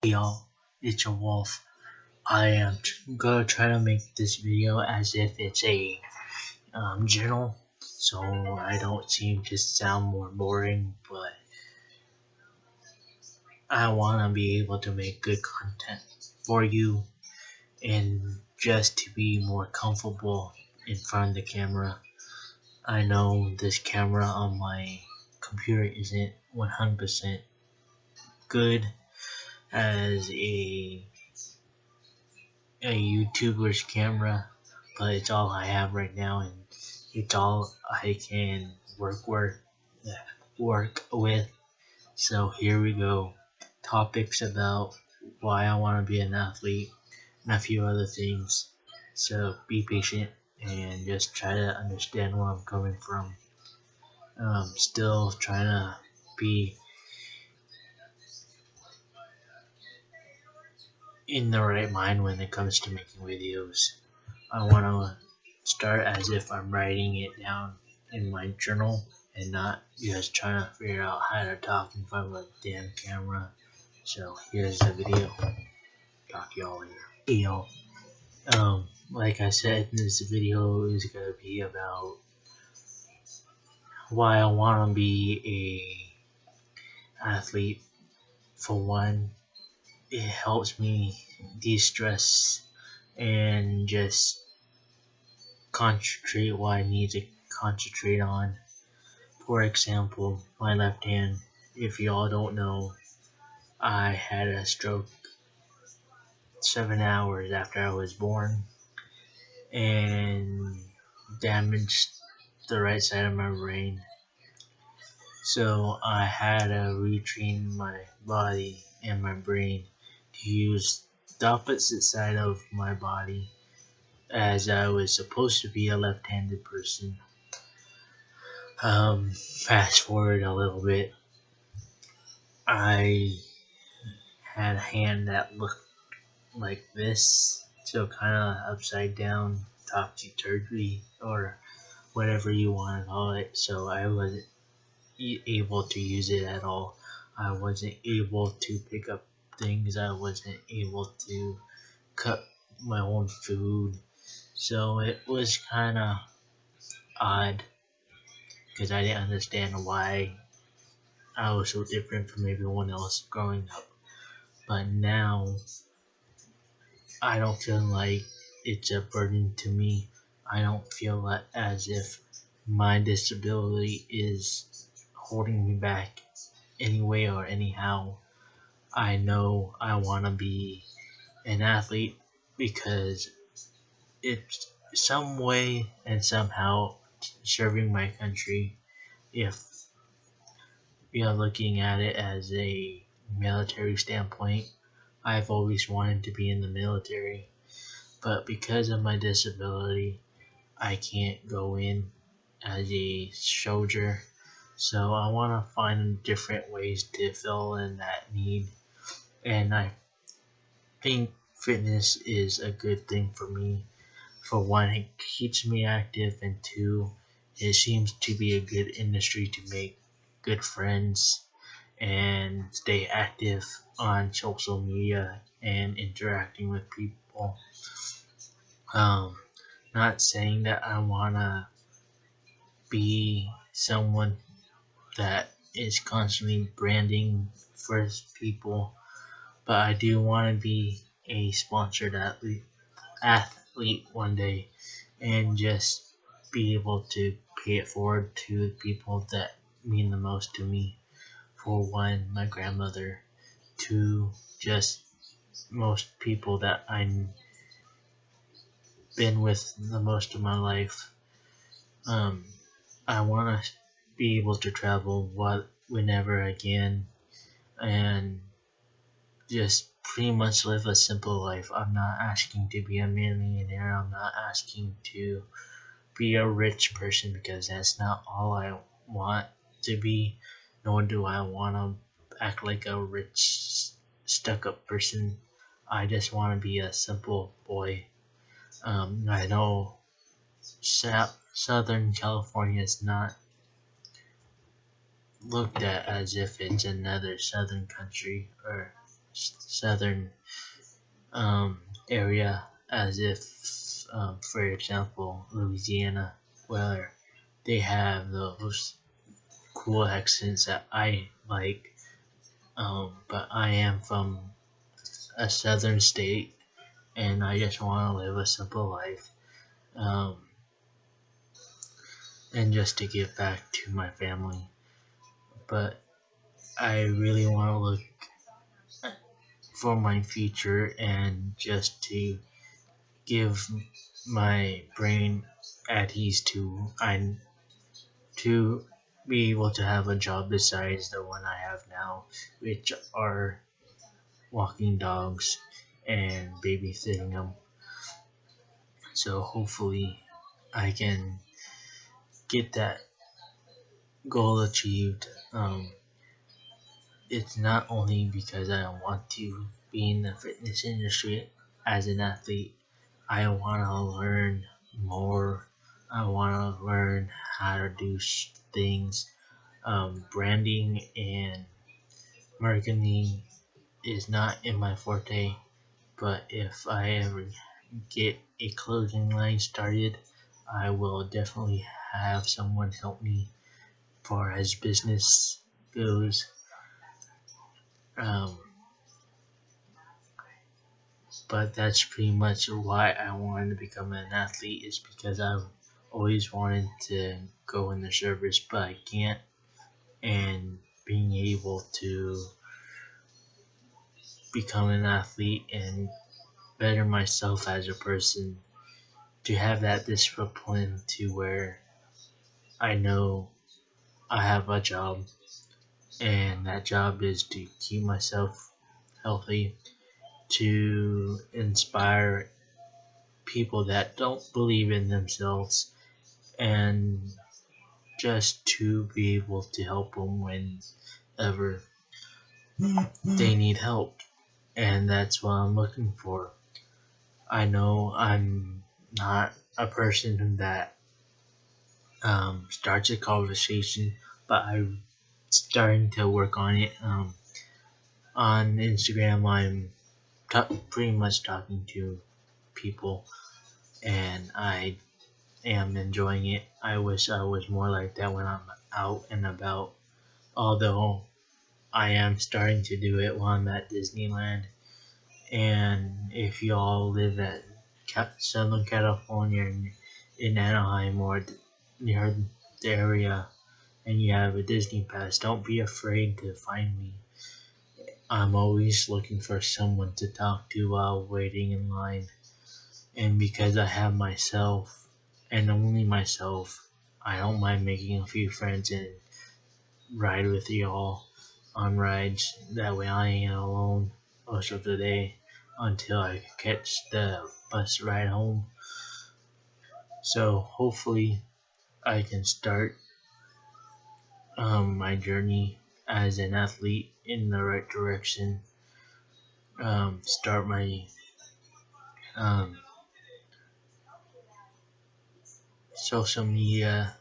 Hey y'all, it's your wolf. I am gonna try to make this video as if it's a journal, so I don't seem to sound more boring, but I wanna be able to make good content for you and just to be more comfortable in front of the camera. I know this camera on my computer isn't 100% good as a YouTuber's camera, but it's all I have right now, and it's all I can work with. So here we go. Topics about why I want to be an athlete and a few other things. So be patient and just try to understand where I'm coming from. Still trying to be in the right mind when it comes to making videos. I want to start as if I'm writing it down in my journal and not just trying to figure out how to talk in front of a damn camera. So here's the video. Talk to y'all later. Hey y'all. Like I said, this video is gonna be about why I want to be a athlete. For one, it helps me de-stress and just concentrate what I need to concentrate on. For example, my left hand. If y'all don't know, I had a stroke 7 hours after I was born and damaged the right side of my brain. So I had to retrain my body and my brain to use the opposite side of my body, as I was supposed to be a left-handed person. Fast forward a little bit, I had a hand that looked like this, so kind of upside down, topsy-turvy, or whatever you want to call it. So I wasn't able to use it at all. I wasn't able to pick up things. I wasn't able to cut my own food. So it was kind of odd because I didn't understand why I was so different from everyone else growing up. But now I don't feel like it's a burden to me. I don't feel as if my disability is holding me back anyway or anyhow. I know I want to be an athlete because it's some way and somehow serving my country. If you're looking at it as a military standpoint, I've always wanted to be in the military, but because of my disability, I can't go in as a soldier. So I want to find different ways to fill in that need, and I think fitness is a good thing for me. For one, it keeps me active, and two, it seems to be a good industry to make good friends and stay active on social media and interacting with people. Not saying that I wanna be someone that is constantly branding for people, but I do want to be a sponsored athlete one day and just be able to pay it forward to the people that mean the most to me. For one, my grandmother. Two, just most people that I've been with the most of my life. I want to be able to travel whenever I can and just pretty much live a simple life. I'm not asking to be a millionaire. I'm not asking to be a rich person, because that's not all I want to be, nor do I want to act like a rich, stuck-up person. I just want to be a simple boy. I know Southern California is not looked at as if it's another southern country or southern area, as if, for example, Louisiana, where they have those cool accents that I like. But I am from a southern state, and I just want to live a simple life, um, and just to give back to my family. But I really want to look for my future and just to give my brain at ease to be able to have a job besides the one I have now, which are walking dogs and babysitting them. So hopefully I can get that goal achieved. It's not only because I want to be in the fitness industry as an athlete. I want to learn more. I want to learn how to do things. Branding and marketing is not in my forte, but if I ever get a clothing line started, I will definitely have someone help me as far as business goes. But that's pretty much why I wanted to become an athlete, is because I've always wanted to go in the service, but I can't. And being able to become an athlete and better myself as a person, to have that discipline to where I know I have a job, and that job is to keep myself healthy, to inspire people that don't believe in themselves, and just to be able to help them whenever they need help. And that's what I'm looking for. I know I'm not a person that starts a conversation, but I'm starting to work on it. On Instagram, I'm pretty much talking to people, and I am enjoying it. I wish I was more like that when I'm out and about, although I am starting to do it while I'm at Disneyland. And if you all live at Southern California in Anaheim or near the area and you have a Disney pass, don't be afraid to find me. I'm always looking for someone to talk to while waiting in line. And because I have myself, and only myself, I don't mind making a few friends and ride with y'all on rides. That way I ain't alone most of the day until I catch the bus ride home. So hopefully I can start my journey as an athlete in the right direction. Start my social media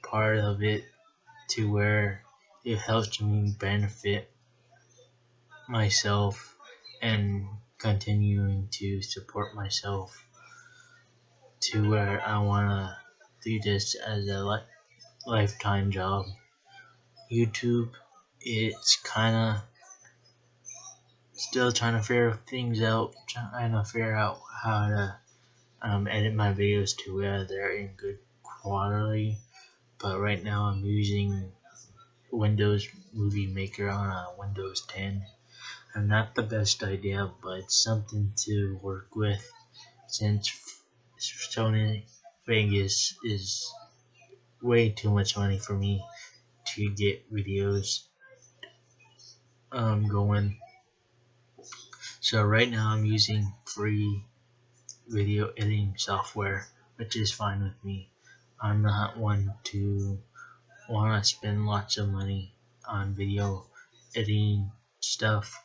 part of it to where it helps me benefit myself and continuing to support myself to where I want to do this as a lifetime job. YouTube, it's kind of still trying to figure things out, trying to figure out how to edit my videos to where they're in good quality. But right now I'm using Windows Movie Maker on a Windows 10. And not the best idea, but it's something to work with since Sony Vegas is way too much money for me to get videos going. So right now I'm using free video editing software, which is fine with me. I'm not one to want to spend lots of money on video editing stuff.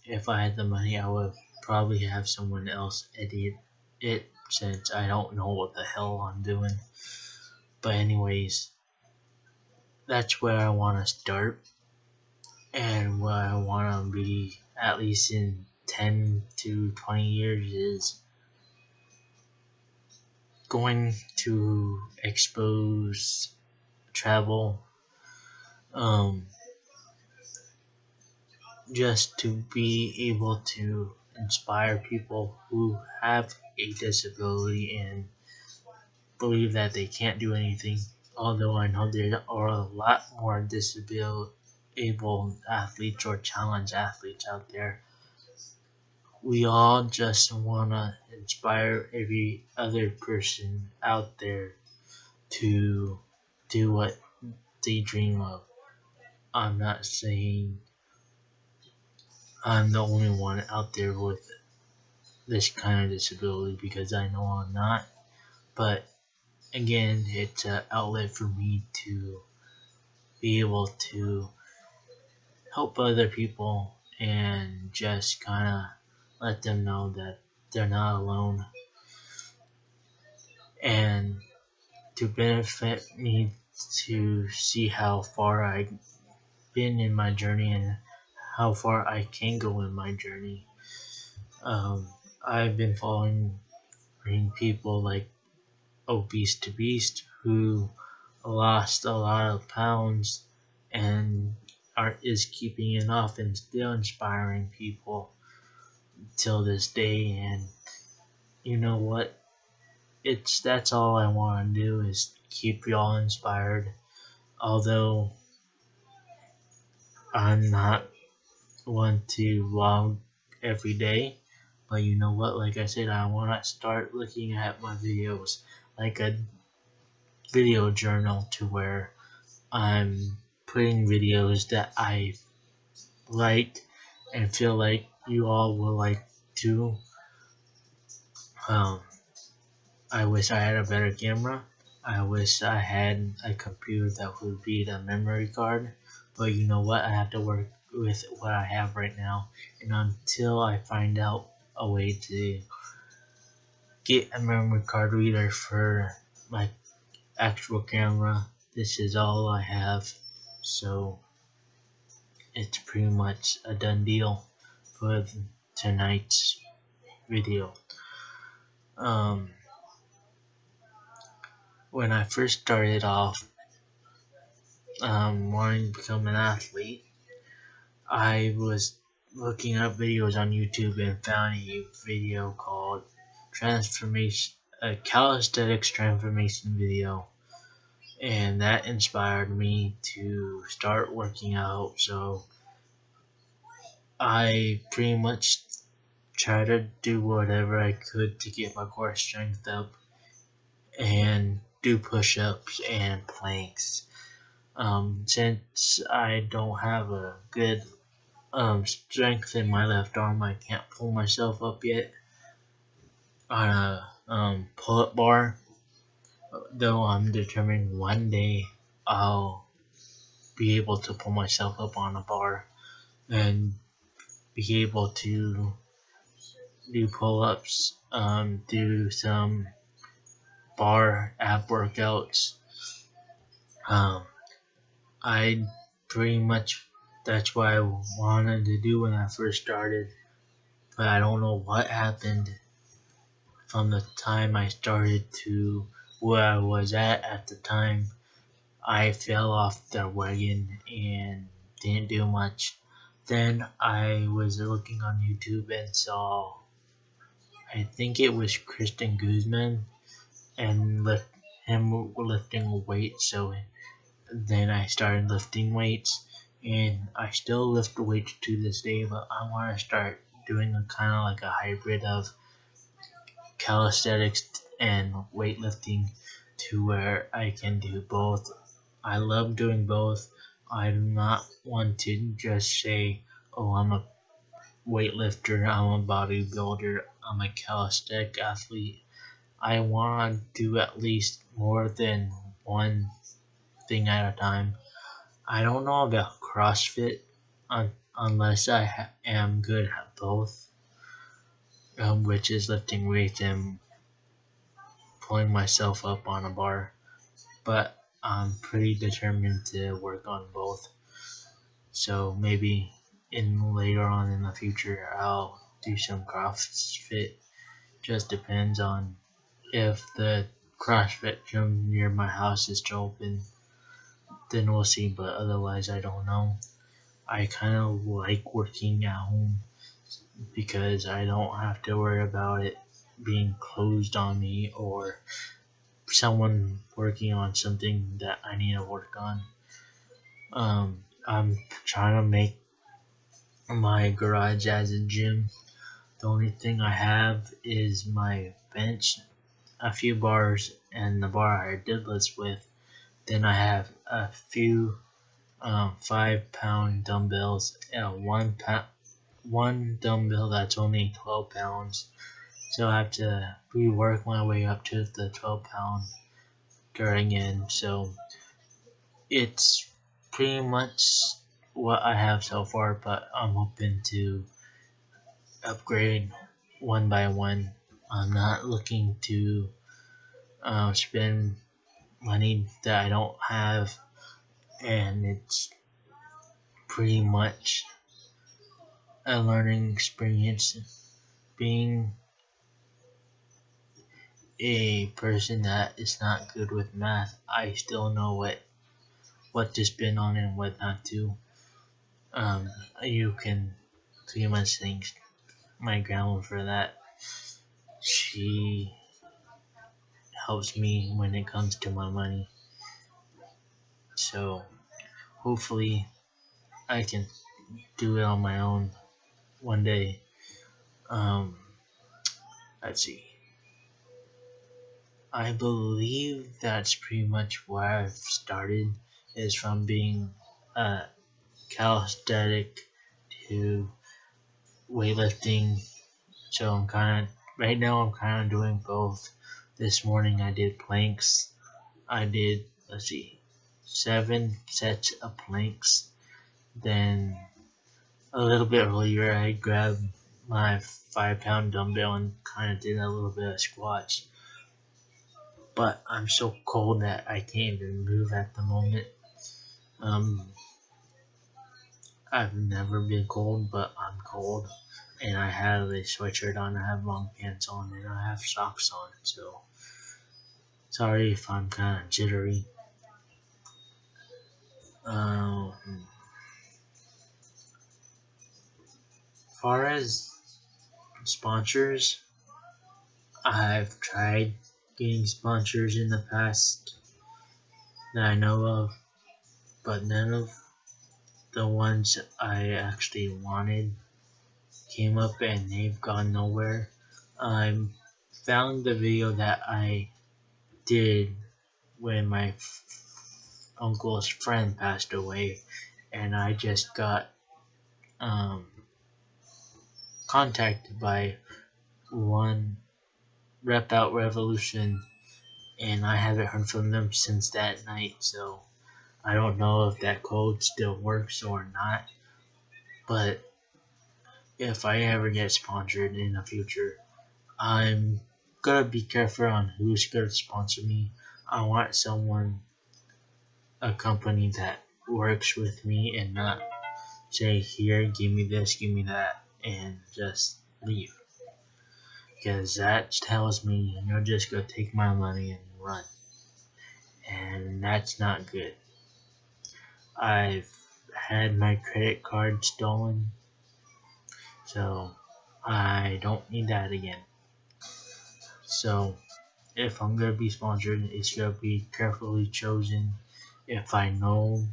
If I had the money, I would probably have someone else edit it, since I don't know what the hell I'm doing. But anyways, that's where I want to start. and what I want to be at least in 10 to 20 years is going to expose, travel, just to be able to inspire people who have a disability and believe that they can't do anything. Although I know there are a lot more disabled athletes or challenge athletes out there. We all just want to inspire every other person out there to do what they dream of. I'm not saying I'm the only one out there with this kind of disability, because I know I'm not. But again, it's an outlet for me to be able to help other people and just kind of let them know that they're not alone, and to benefit me to see how far I've been in my journey and how far I can go in my journey. I've been following people like Obese to Beast, who lost a lot of pounds and is keeping it off and still inspiring people till this day. And you know what? That's all I want to do, is keep y'all inspired. Although I'm not one to vlog every day, but you know what? Like I said, I want to start looking at my videos like a video journal, to where I'm putting videos that I like and feel like you all will like too. I wish I had a better camera. I wish I had a computer that would beat a memory card. But you know what? I have to work with what I have right now. And until I find out a way to get a memory card reader for my actual camera, this is all I have. So it's pretty much a done deal for tonight's video. When I first started off wanting to become an athlete, I was looking up videos on YouTube and found a video called a calisthenics transformation video, and that inspired me to start working out. So I pretty much tried to do whatever I could to get my core strength up and do push-ups and planks. Since I don't have a good strength in my left arm, I can't pull myself up yet on a pull-up bar, though I'm determined one day I'll be able to pull myself up on a bar and be able to do pull-ups, do some bar ab workouts. I pretty much, that's what I wanted to do when I first started, but I don't know what happened from the time I started to where I was at the time. I fell off the wagon and didn't do much. Then I was looking on YouTube and saw, I think it was Christian Guzman, and him lifting a weight. So then I started lifting weights, and I still lift weights to this day, but I want to start doing a kind of like a hybrid of calisthenics and weightlifting, to where I can do both. I love doing both. I'm not one to just say, oh, I'm a weightlifter, I'm a bodybuilder, I'm a calisthenic athlete. I want to do at least more than one thing at a time. I don't know about CrossFit unless I am good at both, which is lifting weights and pulling myself up on a bar. But I'm pretty determined to work on both. So maybe later on in the future I'll do some CrossFit. Just depends on if the CrossFit gym near my house is still open. Then we'll see, but otherwise I don't know. I kind of like working at home because I don't have to worry about it being closed on me or someone working on something that I need to work on. I'm trying to make my garage as a gym. The only thing I have is my bench, a few bars, and the bar I did this with. Then I have a few 5-pound dumbbells and one dumbbell that's only 12 pounds. So I have to rework my way up to the 12-pound going in. So it's pretty much what I have so far, but I'm hoping to upgrade one by one. I'm not looking to spend money that I don't have, and it's pretty much a learning experience. Being a person that is not good with math, I still know what to spend on and what not to. You can pretty much thank my grandma for that. She helps me when it comes to my money. So hopefully I can do it on my own one day. Let's see. I believe that's pretty much where I've started, is from being a calisthenic to weightlifting. So right now I'm kind of doing both. This morning I did planks. I did, 7 sets of planks. Then a little bit earlier I grabbed my 5-pound dumbbell and kind of did a little bit of squats. But I'm so cold that I can't even move at the moment. I've never been cold, but I'm cold. And I have a sweatshirt on, I have long pants on, and I have socks on. So sorry if I'm kind of jittery. As far as sponsors, I've tried getting sponsors in the past that I know of, but none of the ones I actually wanted came up, and they've gone nowhere. I found the video that I did when my uncle's friend passed away, and I just got contacted by one Rep Out Revolution, and I haven't heard from them since that night, so I don't know if that code still works or not. But if I ever get sponsored in the future, I'm gonna be careful on who's gonna sponsor me. I want a company that works with me and not say, here, give me this, give me that, and just leave. Because that tells me you're just gonna take my money and run. And that's not good. I've had my credit card stolen, so I don't need that again. So if I'm gonna be sponsored, it's gonna be carefully chosen. If I know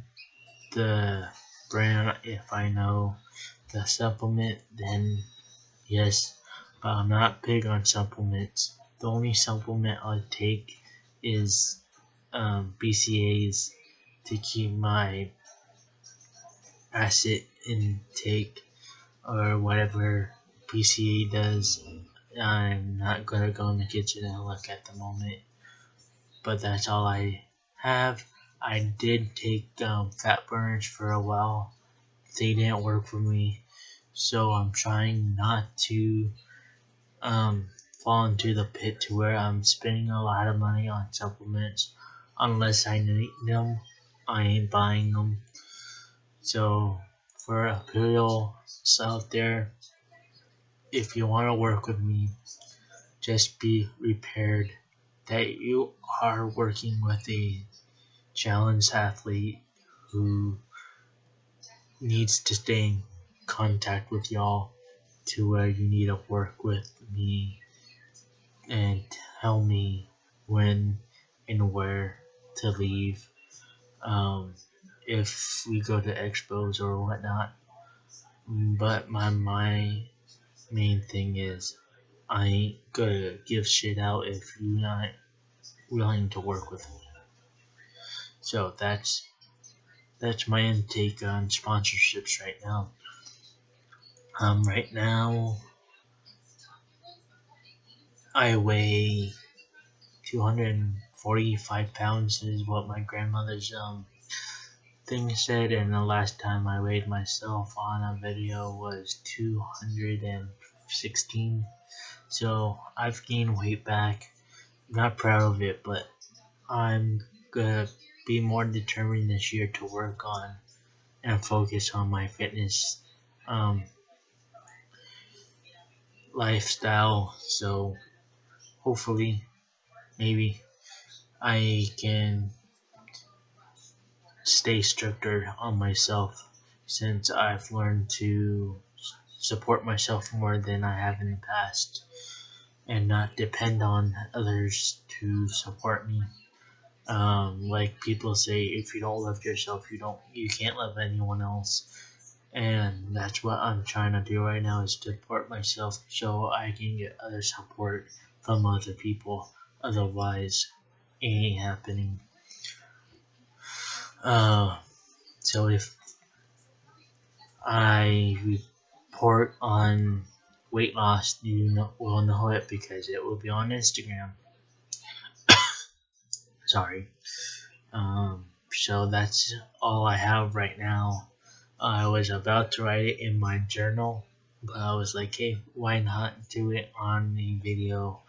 the brand, if I know the supplement, then yes. But I'm not big on supplements. The only supplement I take is BCAAs to keep my acid intake, or whatever BCAA does. I'm not gonna go in the kitchen and look at the moment, but that's all I have. I did take fat burners for a while. They didn't work for me, so I'm trying not to fall into the pit to where I'm spending a lot of money on supplements. Unless I need them, I ain't buying them. So for Apparel out there, if you want to work with me, just be prepared that you are working with a challenged athlete who needs to stay in contact with y'all to where you need to work with me and tell me when and where to leave. If we go to expos or whatnot. But my main thing is I ain't gonna give shit out if you're not willing to work with me. So that's my intake on sponsorships right now. Right now I weigh 245 pounds is what my grandmother's thing said, and the last time I weighed myself on a video was 216. So I've gained weight back. I'm not proud of it, but I'm gonna be more determined this year to work on and focus on my fitness lifestyle. So hopefully, maybe I can stay stricter on myself since I've learned to support myself more than I have in the past and not depend on others to support me. Like people say, if you don't love yourself, you can't love anyone else. And that's what I'm trying to do right now, is support myself so I can get other support from other people. Otherwise, it ain't happening. So if I report on weight loss, you will know it because it will be on Instagram. Sorry. So that's all I have right now. I was about to write it in my journal, but I was like, hey, why not do it on the video?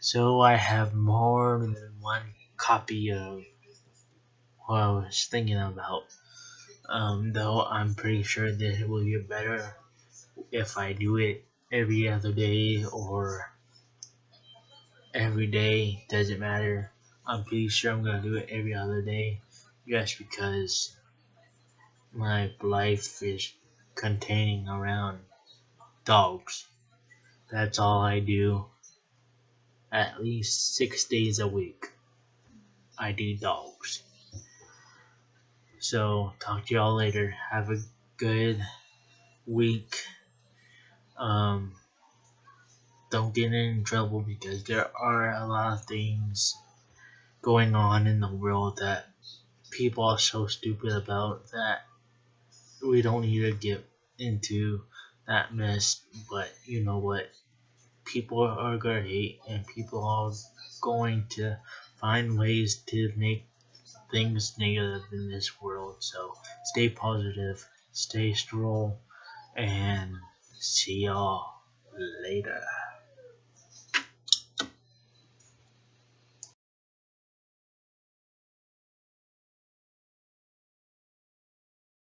So I have more than one copy of what I was thinking about. Though I'm pretty sure that it will get better if I do it every other day or every day, doesn't matter. I'm pretty sure I'm gonna do it every other day just because my life is containing around dogs. That's all I do. At least 6 days a week I do dogs. So talk to y'all later. Have a good week. Don't get in trouble because there are a lot of things going on in the world that people are so stupid about that we don't need to get into that mess. But you know what? People are gonna hate, and people are going to find ways to make things negative in this world. So stay positive, stay strong, and see y'all later.